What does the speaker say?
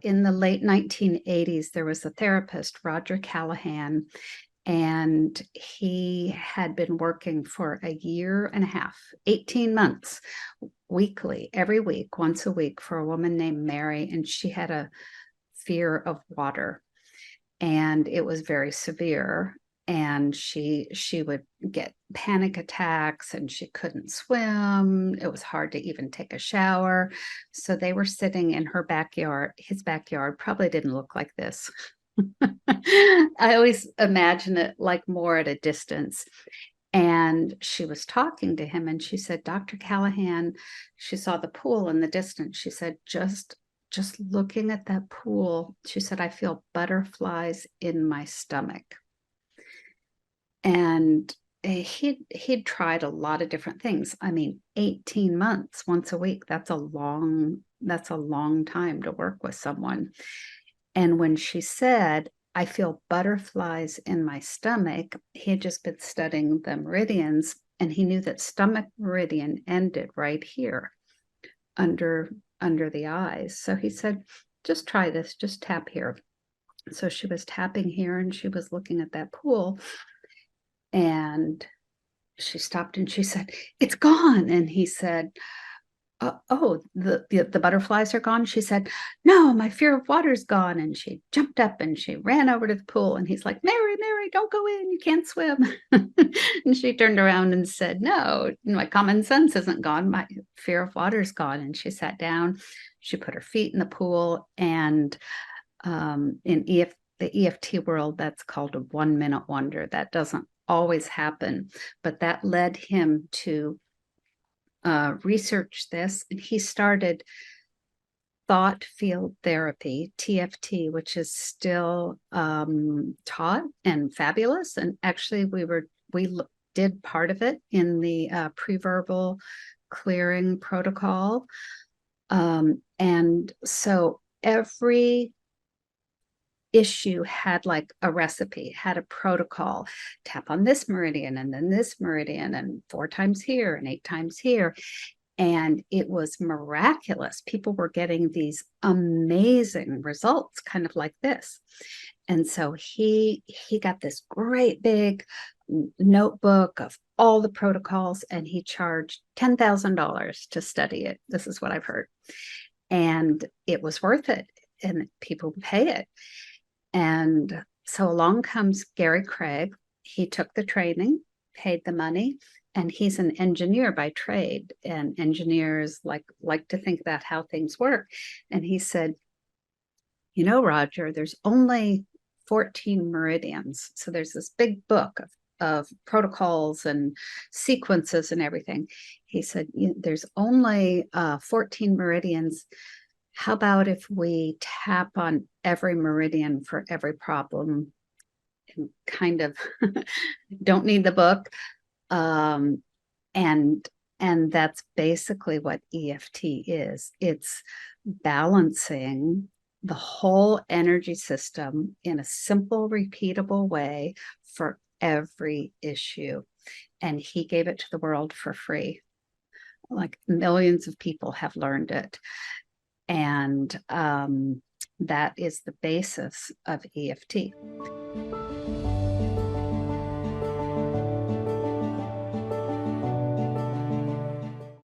in the late 1980s, there was a therapist, Roger Callahan, and he had been working for a year and a half, 18 months, weekly, every week, once a week, for a woman named Mary, and she had a fear of water, and it was very severe. And she would get panic attacks, and she couldn't swim. It was hard to even take a shower. So they were sitting in her backyard. His backyard probably didn't look like this. I always imagine it like more at a distance. And she was talking to him, and she said, Dr. Callahan, she saw the pool in the distance. She said, just looking at that pool, she said, I feel butterflies in my stomach. And he'd tried a lot of different things. I mean, 18 months once a week, that's a long time to work with someone. And when she said, I feel butterflies in my stomach, he had just been studying the meridians, and he knew that stomach meridian ended right here under the eyes. So he said, just try this, just tap here. So she was tapping here, and she was looking at that pool, and she stopped and she said, it's gone. And he said, oh, the butterflies are gone. She said, no, my fear of water's gone. And she jumped up and she ran over to the pool, and he's like, Mary, don't go in, you can't swim. And she turned around and said, no, my common sense isn't gone, my fear of water's gone. And she sat down, she put her feet in the pool, and in the EFT world, that's called a 1 minute wonder. That doesn't always happen, but that led him to research this, and he started thought field therapy, TFT, which is still taught and fabulous. And actually, we did part of it in the pre-verbal clearing protocol, and so every issue had like a recipe, had a protocol. Tap on this meridian, and then this meridian, and 4 times here and 8 times here. And it was miraculous. People were getting these amazing results, kind of like this. And so he got this great big notebook of all the protocols, and he charged $10,000 to study it. This is what I've heard. And it was worth it, and people pay it. And so along comes Gary Craig. He took the training, paid the money, and he's an engineer by trade. And engineers like to think about how things work. And he said, you know, Roger, there's only 14 meridians. So there's this big book of protocols and sequences and everything. He said, there's only 14 meridians. How about if we tap on every meridian for every problem, and kind of don't need the book? And that's basically what EFT is. It's balancing the whole energy system in a simple, repeatable way for every issue. And he gave it to the world for free. Like, millions of people have learned it. And that is the basis of EFT.